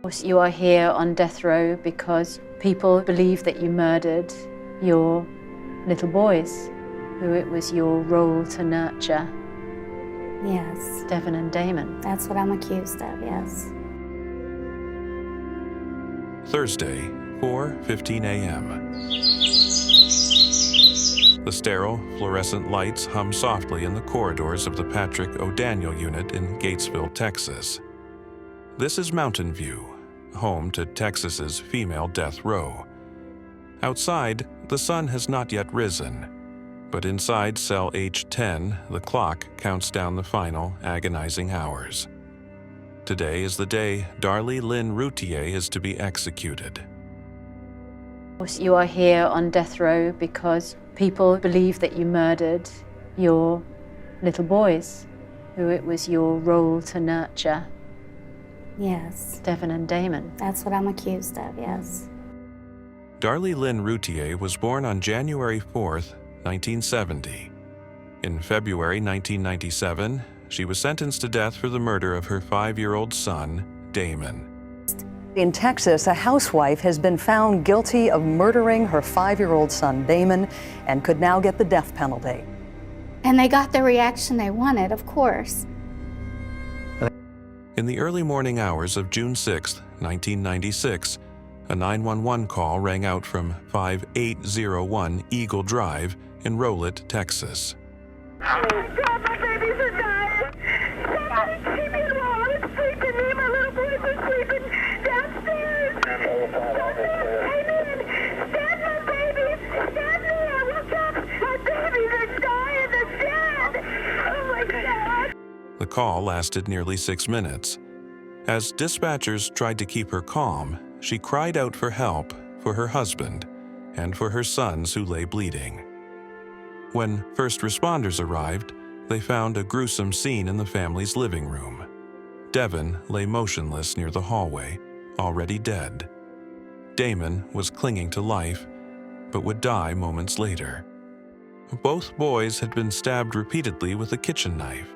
You are here on death row because people believe that you murdered your little boys, who it was your role to nurture. Yes. Devon and Damon. That's what I'm accused of, yes. Thursday, 4:15 a.m. The sterile, fluorescent lights hum softly in the corridors of the Patrick O'Daniel unit in Gatesville, Texas. This is Mountain View, home to Texas's female death row. Outside, the sun has not yet risen, but inside cell H10, the clock counts down the final, agonizing hours. Today is the day Darlier Routier is to be executed. You are here on death row because people believe that you murdered your little boys, who it was your role to nurture. Yes. Devon and Damon. That's what I'm accused of, yes. Darlier Routier was born on January 4th, 1970. In February 1997, she was sentenced to death for the murder of her 5-year-old son, Damon. In Texas, a housewife has been found guilty of murdering her 5-year-old son, Damon, and could now get the death penalty. And they got the reaction they wanted, of course. In the early morning hours of June 6, 1996, a 911 call rang out from 5801 Eagle Drive in Rowlett, Texas. God, my babies are dying. Somebody keep me alone. I'm sleeping. Me and my little boys are sleeping downstairs. Amen. Stand my babies. Stand me. I woke up. My babies are dying. They're dead. Oh my God. The call lasted nearly 6 minutes. As dispatchers tried to keep her calm, she cried out for help for her husband and for her sons who lay bleeding. When first responders arrived, they found a gruesome scene in the family's living room. Devon lay motionless near the hallway, already dead. Damon was clinging to life, but would die moments later. Both boys had been stabbed repeatedly with a kitchen knife.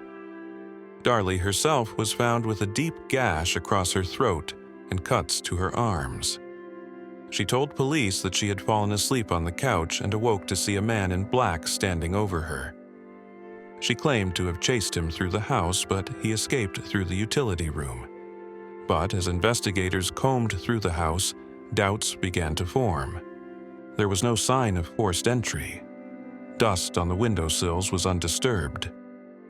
Darlier herself was found with a deep gash across her throat and cuts to her arms. She told police that she had fallen asleep on the couch and awoke to see a man in black standing over her. She claimed to have chased him through the house, but he escaped through the utility room. But as investigators combed through the house, doubts began to form. There was no sign of forced entry. Dust on the windowsills was undisturbed.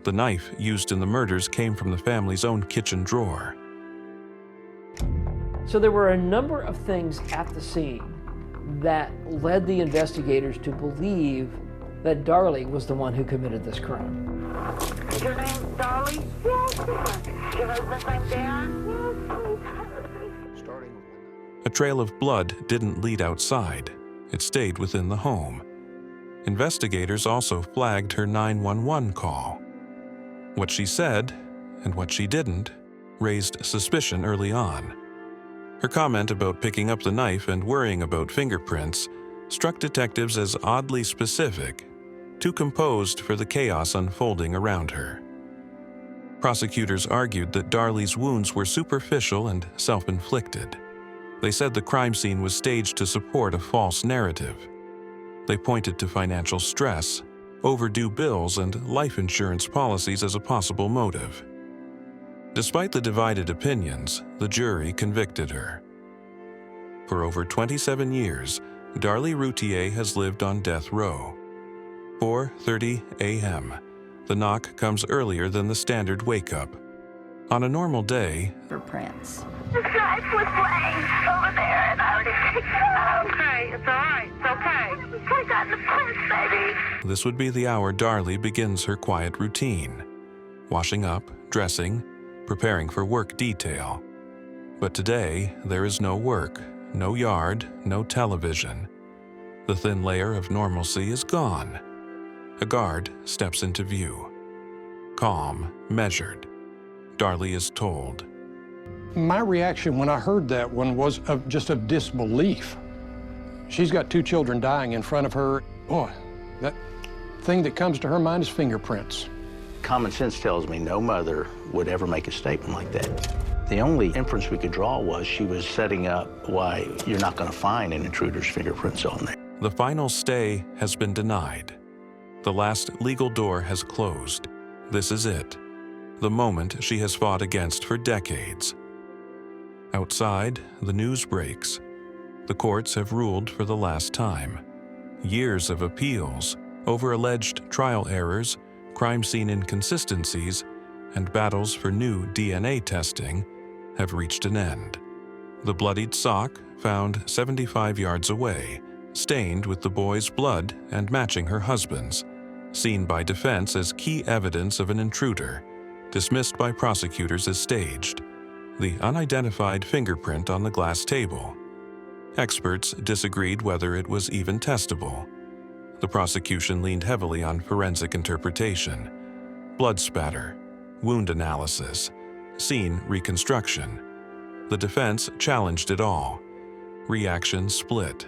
The knife used in the murders came from the family's own kitchen drawer. So there were a number of things at the scene that led the investigators to believe that Darlier was the one who committed this crime. Your name's Darlier? Yes. Your husband's name Dan? Yes. A trail of blood didn't lead outside. It stayed within the home. Investigators also flagged her 911 call. What she said, and what she didn't, raised suspicion early on. Her comment about picking up the knife and worrying about fingerprints struck detectives as oddly specific, too composed for the chaos unfolding around her. Prosecutors argued that Darlier's wounds were superficial and self-inflicted. They said the crime scene was staged to support a false narrative. They pointed to financial stress, overdue bills, and life insurance policies as a possible motive. Despite the divided opinions, the jury convicted her. For over 27 years, Darlier Routier has lived on death row. 4:30 a.m. The knock comes earlier than the standard wake-up. On a normal day, Footprints. The knife was laying over there and I already picked it up. Okay, it's all right. It's okay. I got the prints, baby. this would be the hour Darlier begins her quiet routine. Washing up, dressing, preparing for work detail. But today, there is no work, no yard, no television. The thin layer of normalcy is gone. A guard steps into view. Calm, measured. Darlier is told. My reaction when I heard that one was just of disbelief. She's got 2 children dying in front of her. Boy, that thing that comes to her mind is fingerprints. Common sense tells me no mother would ever make a statement like that. The only inference we could draw was she was setting up why you're not going to find an intruder's fingerprints on there. The final stay has been denied. The last legal door has closed. This is it, the moment she has fought against for decades. Outside, the news breaks. The courts have ruled for the last time. Years of appeals over alleged trial errors, crime scene inconsistencies, and battles for new DNA testing have reached an end. The bloodied sock found 75 yards away, stained with the boy's blood and matching her husband's, seen by defense as key evidence of an intruder, dismissed by prosecutors as staged. The unidentified fingerprint on the glass table. Experts disagreed whether it was even testable. The prosecution leaned heavily on forensic interpretation, blood spatter, wound analysis, scene reconstruction. The defense challenged it all. Reaction split.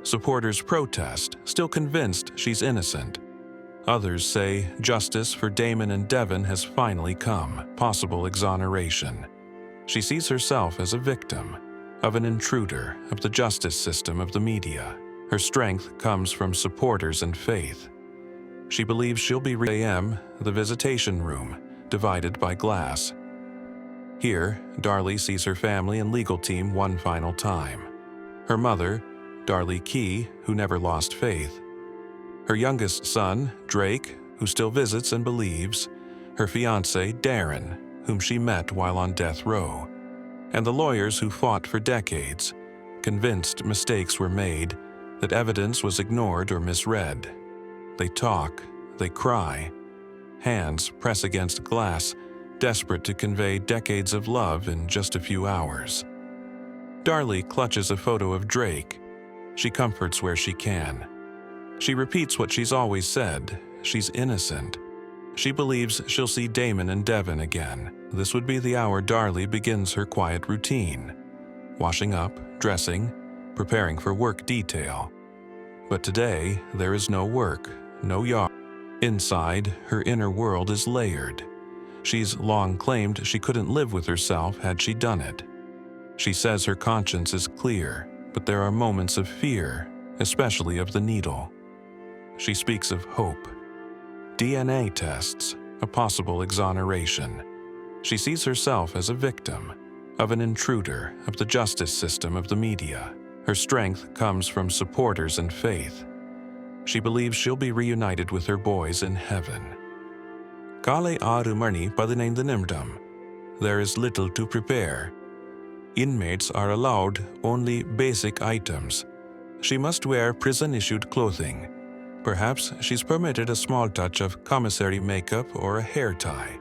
Supporters protest, still convinced she's innocent. Others say justice for Damon and Devon has finally come, possible exoneration. She sees herself as a victim, of an intruder, of the justice system, of the media. Her strength comes from supporters and faith. She believes she'll be a.m., the visitation room, divided by glass. Here, Darlie sees her family and legal team one final time. Her mother, Darlie Key, who never lost faith. Her youngest son, Drake, who still visits and believes. Her fiancé, Darren, whom she met while on death row. And the lawyers who fought for decades, convinced mistakes were made, that evidence was ignored or misread. They talk, they cry. Hands press against glass, desperate to convey decades of love in just a few hours. Darlie clutches a photo of Drake. She comforts where she can. She repeats what she's always said. She's innocent. She believes she'll see Damon and Devon again. This would be the hour Darlie begins her quiet routine. Washing up, dressing, preparing for work detail. But today, there is no work, no yard. Inside, her inner world is layered. She's long claimed she couldn't live with herself had she done it. She says her conscience is clear, but there are moments of fear, especially of the needle. She speaks of hope. DNA tests, a possible exoneration. She sees herself as a victim, of an intruder, of the justice system, of the media. Her strength comes from supporters and faith. She believes she'll be reunited with her boys in heaven. Kale Arumarni Padinaindu Nimdam. There is little to prepare. Inmates are allowed only basic items. She must wear prison-issued clothing. Perhaps she's permitted a small touch of commissary makeup or a hair tie.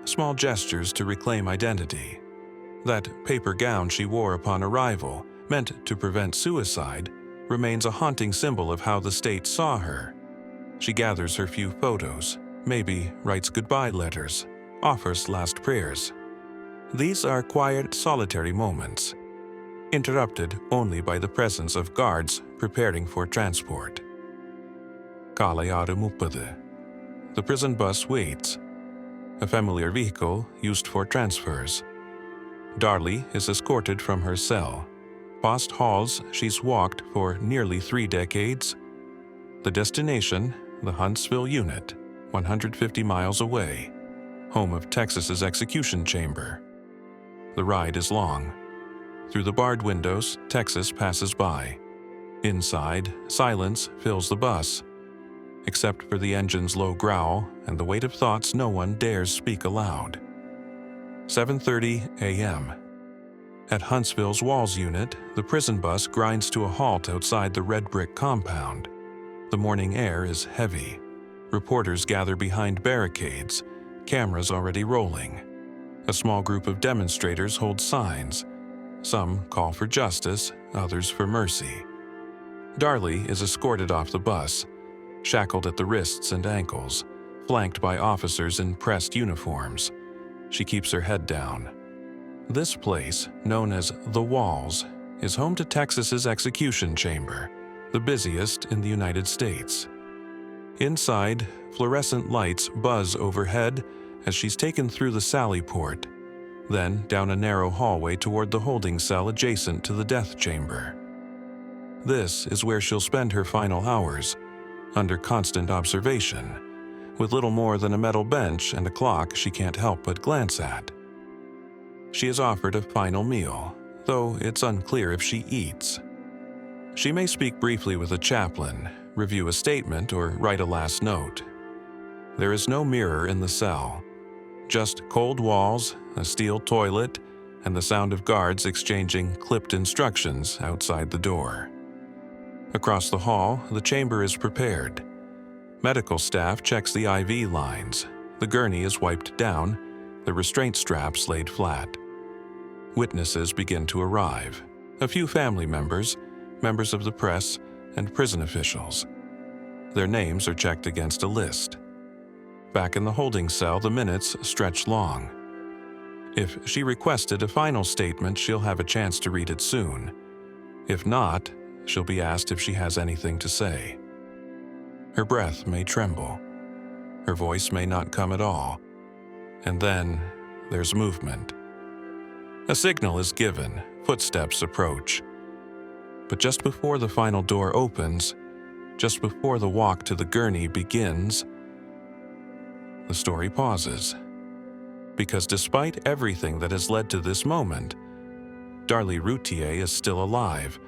Small gestures to reclaim identity. That paper gown she wore upon arrival, meant to prevent suicide, remains a haunting symbol of how the state saw her. She gathers her few photos, maybe writes goodbye letters, offers last prayers. These are quiet, solitary moments, interrupted only by the presence of guards preparing for transport. Kalayada Mupade. The prison bus waits, a familiar vehicle used for transfers. Darlie is escorted from her cell, past halls she's walked for nearly 3 decades. The destination, the Huntsville unit, 150 miles away, home of Texas's execution chamber. The ride is long. Through the barred windows, Texas passes by. Inside, silence fills the bus. Except for the engine's low growl and the weight of thoughts no one dares speak aloud. 7:30 a.m. At Huntsville's Walls unit, the prison bus grinds to a halt outside the red brick compound. The morning air is heavy. Reporters gather behind barricades, cameras already rolling. A small group of demonstrators hold signs. Some call for justice, others for mercy. Darlie is escorted off the bus, shackled at the wrists and ankles, flanked by officers in pressed uniforms. She keeps her head down. This place, known as The Walls, is home to Texas's execution chamber, the busiest in the United States. Inside, fluorescent lights buzz overhead as she's taken through the sally port. then down a narrow hallway toward the holding cell adjacent to the death chamber. This is where she'll spend her final hours, under constant observation, with little more than a metal bench and a clock she can't help but glance at. She is offered a final meal, though it's unclear if she eats. She may speak briefly with a chaplain, review a statement, or write a last note. There is no mirror in the cell, just cold walls, a steel toilet, and the sound of guards exchanging clipped instructions outside the door. Across the hall, the chamber is prepared. Medical staff checks the IV lines. The gurney is wiped down, the restraint straps laid flat. Witnesses begin to arrive. A few family members, members of the press, and prison officials. Their names are checked against a list. Back in the holding cell, the minutes stretch long. If she requested a final statement, she'll have a chance to read it soon. If not, she'll be asked if she has anything to say. Her breath may tremble. Her voice may not come at all. And then there's movement. A signal is given, footsteps approach. But just before the final door opens, just before the walk to the gurney begins, the story pauses. Because despite everything that has led to this moment, Darlier Routier is still alive,